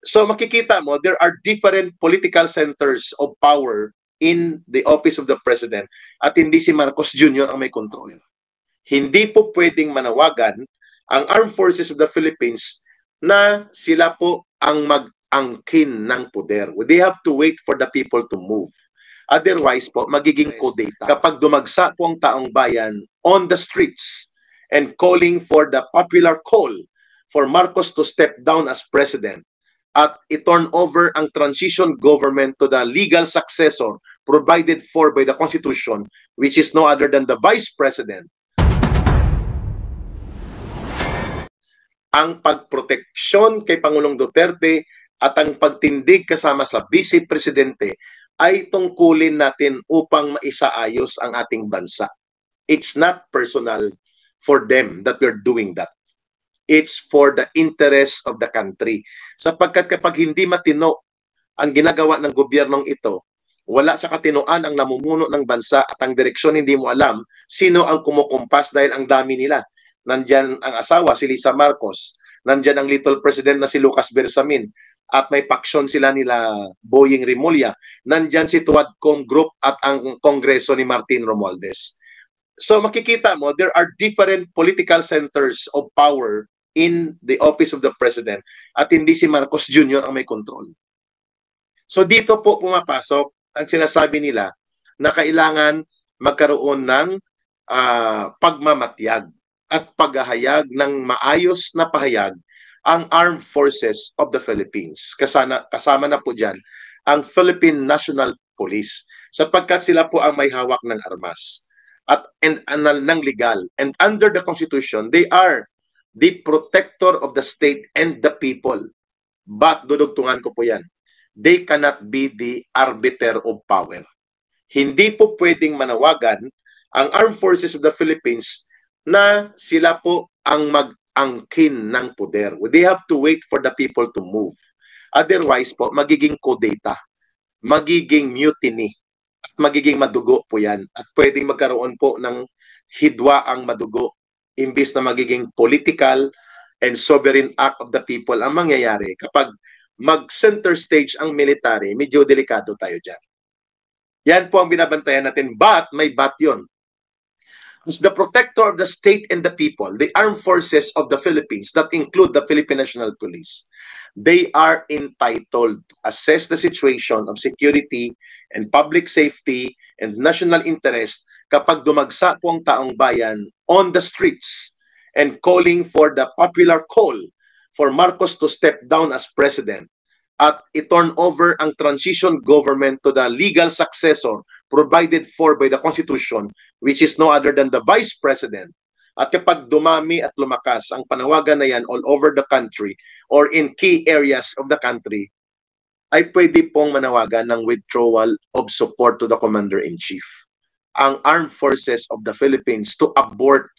So makikita mo, there are different political centers of power in the office of the president at hindi si Marcos Jr. ang may control. Hindi po pwedeng manawagan ang Armed Forces of the Philippines na sila po ang mag-angkin ng poder. They have to wait for the people to move. Otherwise po, magiging kudeta. Kapag dumagsa po ang taong bayan on the streets and calling for the popular call for Marcos to step down as president at i-turn over ang transition government to the legal successor provided for by the Constitution, which is no other than the Vice President, ang pagproteksyon kay Pangulong Duterte at ang pagtindig kasama sa Vice Presidente ay tungkulin natin upang maisaayos ang ating bansa. It's not personal for them that we're doing that. It's for the interest of the country. Sapagkat kapag hindi matino ang ginagawa ng gobyernong ito, wala sa katinoan ang namumuno ng bansa at ang direksyon hindi mo alam sino ang kumukumpas dahil ang dami nila. Nandyan ang asawa, si Lisa Marcos. Nandyan ang little president na si Lucas Bersamin. At may paksyon sila nila Boying Rimulya. Nandyan si Tuadcom Group at ang kongreso ni Martin Romualdez. So makikita mo, there are different political centers of power in the office of the president at hindi si Marcos Jr. ang may control. So dito po pumapasok ang sinasabi nila na kailangan magkaroon ng pagmamatyag at paghahayag ng maayos na pahayag ang Armed Forces of the Philippines. Kasama na po dyan ang Philippine National Police sapagkat sila po ang may hawak ng armas at ng legal. And under the Constitution, they are the protector of the state and the people. But, dudugtungan ko po yan, they cannot be the arbiter of power. Hindi po pwedeng manawagan ang Armed Forces of the Philippines na sila po ang mag-angkin ng poder. They have to wait for the people to move. Otherwise po, magiging kudeta, magiging mutiny, at magiging madugo po yan. At pwedeng magkaroon po ng hidwa ang madugo imbis na magiging political and sovereign act of the people ang mangyayari kapag mag-center stage ang military, medyo delikado tayo dyan. Yan po ang binabantayan natin. But, may but yun. As the protector of the state and the people, the armed forces of the Philippines, that include the Philippine National Police, they are entitled to assess the situation of security and public safety and national interest kapag dumagsa po ang taong bayan on the streets and calling for the popular call for Marcos to step down as president at i-turn over ang transition government to the legal successor provided for by the Constitution, which is no other than the Vice President. At kapag dumami at lumakas ang panawagan na yan all over the country or in key areas of the country, ay pwede pong manawagan ng withdrawal of support to the Commander-in-Chief. Ang Armed Forces of the Philippines to abort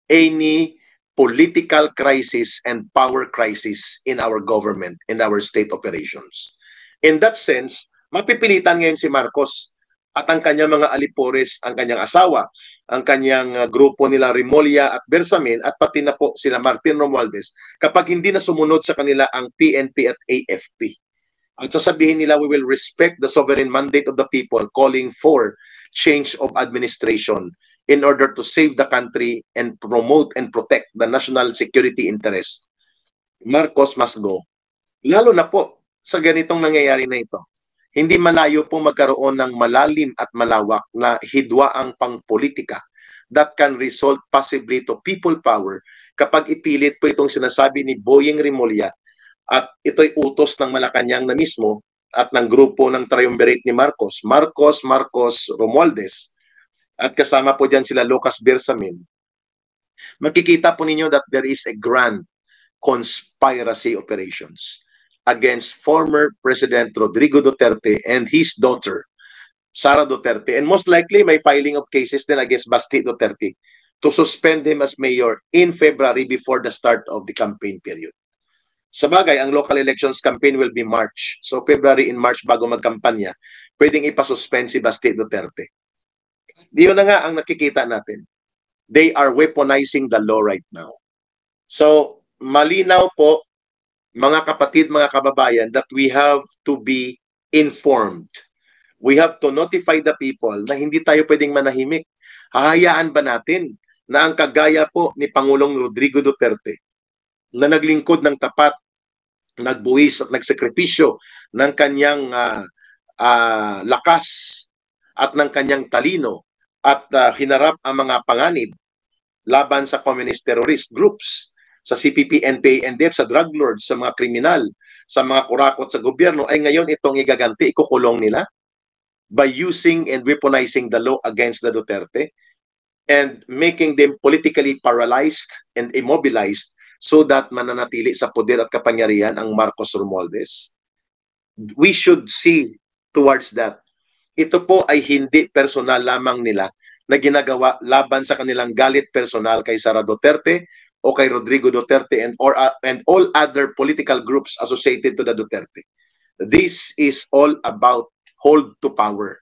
any political crisis and power crisis in our government, in our state operations. In that sense, mapipilitan ngayon si Marcos at ang kanyang mga alipores, ang kanyang asawa, ang kanyang grupo nila Rimulya at Bersamin at pati na po sila Martin Romualdez kapag hindi na sumunod sa kanila ang PNP at AFP. At sasabihin nila, we will respect the sovereign mandate of the people calling for change of administration in order to save the country and promote and protect the national security interest. Marcos must go. Lalo na po sa ganitong nangyayari na ito. Hindi malayo po magkaroon ng malalim at malawak na hidwaang pangpolitika that can result possibly to people power kapag ipilit po itong sinasabi ni Boying Rimulya at ito'y utos ng Malacanang na mismo at ng grupo ng triumvirate ni Marcos, Romualdez, at kasama po dyan sila Lucas Bersamin. Makikita po ninyo that there is a grand conspiracy operations against former President Rodrigo Duterte and his daughter, Sara Duterte. And most likely, may filing of cases din against Basti Duterte to suspend him as mayor in February before the start of the campaign period. Sabagay, ang local elections campaign will be March. So February and March bago magkampanya, pwedeng ipasuspend si Basti Duterte. Yun na nga ang nakikita natin. They are weaponizing the law right now. So, malinaw po, mga kapatid, mga kababayan, that we have to be informed. We have to notify the people na hindi tayo pwedeng manahimik. Hahayaan ba natin na ang kagaya po ni Pangulong Rodrigo Duterte na naglingkod ng tapat, nagbuwis at nagsakripisyo ng kanyang lakas at ng kanyang talino at hinarap ang mga panganib laban sa communist terrorist groups, sa CPP, NPA, NDF, sa drug lords, sa mga kriminal, sa mga kurakot sa gobyerno, ay ngayon itong igaganti, ikukulong nila by using and weaponizing the law against the Duterte and making them politically paralyzed and immobilized so that mananatili sa poder at kapangyarihan ang Marcos Romualdez. We should see towards that. Ito po ay hindi personal lamang nila na ginagawa laban sa kanilang galit personal kay Sara Duterte o kay Rodrigo Duterte and all other political groups associated to the Duterte. This is all about hold to power.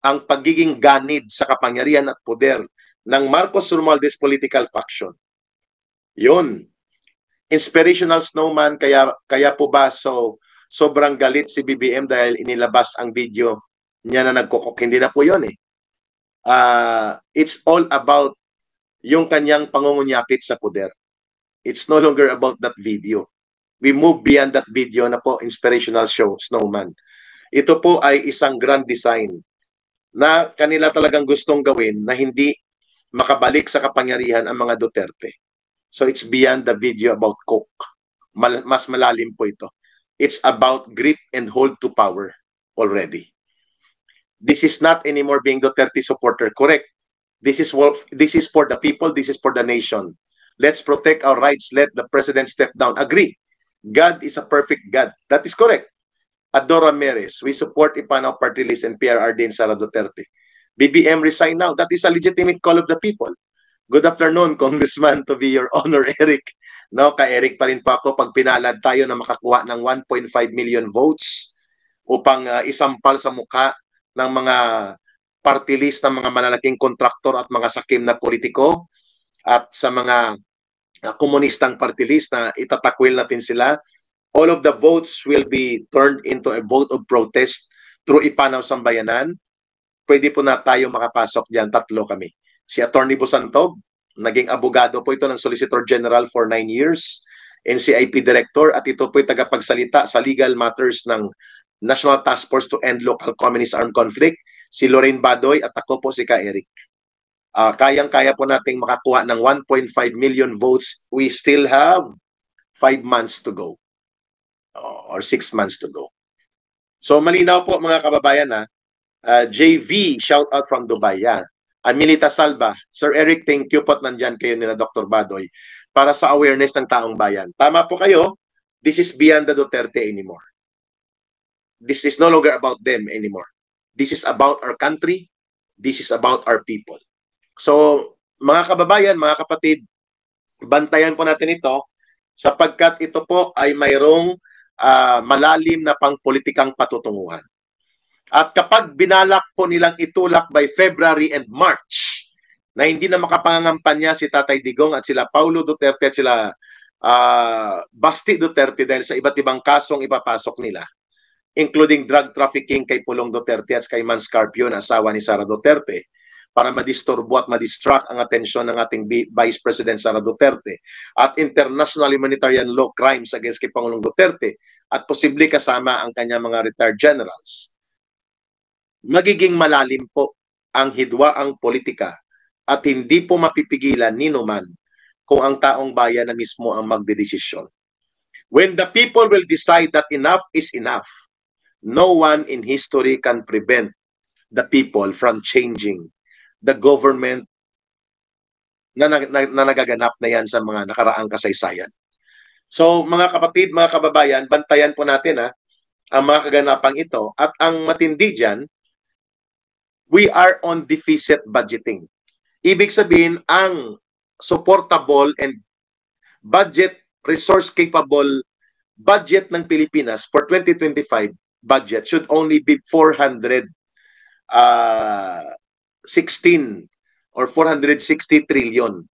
Ang pagiging ganid sa kapangyarihan at poder ng Marcos Romualdez political faction. Yun. Inspirational snowman, kaya po ba sobrang galit si BBM dahil inilabas ang video niya na nagkukok? Hindi na po yun eh. It's all about yung kanyang pangungunyapit sa poder. It's no longer about that video. We move beyond that video na po, inspirational show, snowman. Ito po ay isang grand design na kanila talagang gustong gawin na hindi makabalik sa kapangyarihan ang mga Duterte. So it's beyond the video about coke. Mas malalim po ito. It's about grip and hold to power already. This is not anymore being Duterte supporter. Correct. This is for the people. This is for the nation. Let's protect our rights. Let the president step down. Agree. God is a perfect God. That is correct. Adora Ramirez, we support Ipanaw Party List and PRRD in Sara Duterte. BBM resign now. That is a legitimate call of the people. Good afternoon, Congressman, to be your honor, Eric. No, kay Eric pa rin po ako pag pinalad tayo na makakuha ng 1.5 million votes upang isampal sa mukha ng mga party list ng mga malalaking kontraktor at mga sakim na politiko at sa mga komunistang party list na itatakwil natin sila. All of the votes will be turned into a vote of protest through Ipanaw Sambayanan. Pwede po na tayo makapasok dyan, tatlo kami. Si Attorney Busantog, naging abogado po ito ng Solicitor General for 9 years, NCIP Director, at ito po ay tagapagsalita sa legal matters ng National Task Force to End Local Communist Armed Conflict, si Lorraine Badoy, at ako po si Ka Eric. Kayang-kaya po nating makakuha ng 1.5 million votes. We still have 5 months to go. Or 6 months to go. So malinaw po mga kababayan ha. JV, shout out from Dubai. Yan. Amilita Salva, Sir Eric, thank you po at nandyan kayo nila Dr. Badoy para sa awareness ng taong bayan. Tama po kayo, this is beyond the Duterte anymore. This is no longer about them anymore. This is about our country. This is about our people. So, mga kababayan, mga kapatid, bantayan po natin ito sapagkat ito po ay mayroong malalim na pangpolitikang patutunguhan. At kapag binalak po nilang itulak by February and March na hindi na makapangangampanya si Tatay Digong at sila Paulo Duterte at sila Basti Duterte dahil sa iba't ibang kasong ipapasok nila, including drug trafficking kay Pulong Duterte at kay Man Scarpio na asawa ni Sara Duterte, para madisturbo at madistract ang atensyon ng ating Vice President Sara Duterte at international humanitarian law crimes against kay Pangulong Duterte at posible kasama ang kanyang mga retired generals. Magiging malalim po ang hidwaang politika at hindi po mapipigilan ninuman kung ang taong bayan na mismo ang magdedesisyon. When the people will decide that enough is enough, no one in history can prevent the people from changing the government na nagaganap na yan sa mga nakaraang kasaysayan. So mga kapatid, mga kababayan, bantayan po natin ang mga kaganapang ito at ang matindi dyan, we are on deficit budgeting. Ibig sabihin, ang supportable and budget resource capable budget ng Pilipinas for 2025 budget should only be 416 or 460 trillion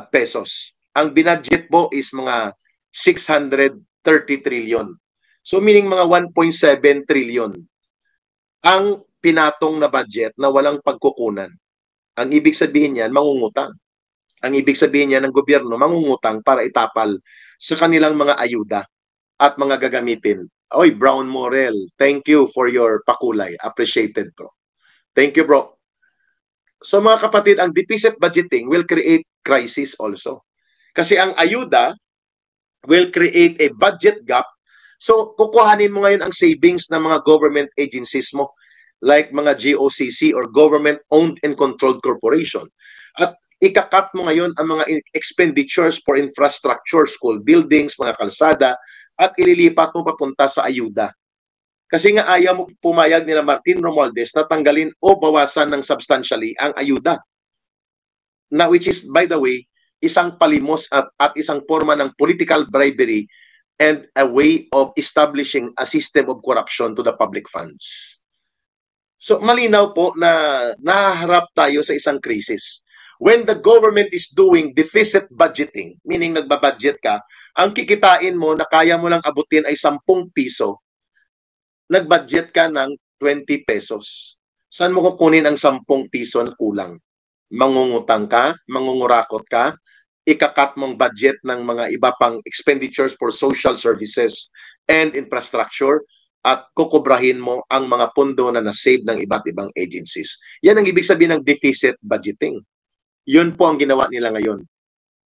pesos. Ang binudget po is mga 630 trillion. So meaning mga 1.7 trillion ang pinatong na budget na walang pagkukunan. Ang ibig sabihin niyan, mangungutang. Ang ibig sabihin niyan ng gobyerno, mangungutang para itapal sa kanilang mga ayuda at mga gagamitin. Oy, Brown Morel, thank you for your pakulay. Appreciated, bro. Thank you, bro. So mga kapatid, ang deficit budgeting will create crisis also. Kasi ang ayuda will create a budget gap. So kukuhanin mo ngayon ang savings ng mga government agencies mo like mga GOCC or government-owned and controlled corporation. At ikakat mo ngayon ang mga expenditures for infrastructure, school buildings, mga kalsada, at ililipat mo papunta sa ayuda. Kasi nga ayaw mo pumayag nila Martin Romualdez na tanggalin o bawasan ng substantially ang ayuda. Na which is, by the way, isang palimos at isang forma ng political bribery and a way of establishing a system of corruption to the public funds. So malinaw po na nahaharap tayo sa isang krisis. When the government is doing deficit budgeting, meaning nagbabudget ka, ang kikitain mo na kaya mo lang abutin ay 10 piso, nagbudget ka ng 20 pesos. Saan mo kukunin ang 10 piso na kulang? Mangungutang ka, mangungurakot ka, ikakat mong budget ng mga iba pang expenditures for social services and infrastructure, at kukubrahin mo ang mga pondo na na-save ng iba't ibang agencies. Yan ang ibig sabihin ng deficit budgeting. Yun po ang ginawa nila ngayon.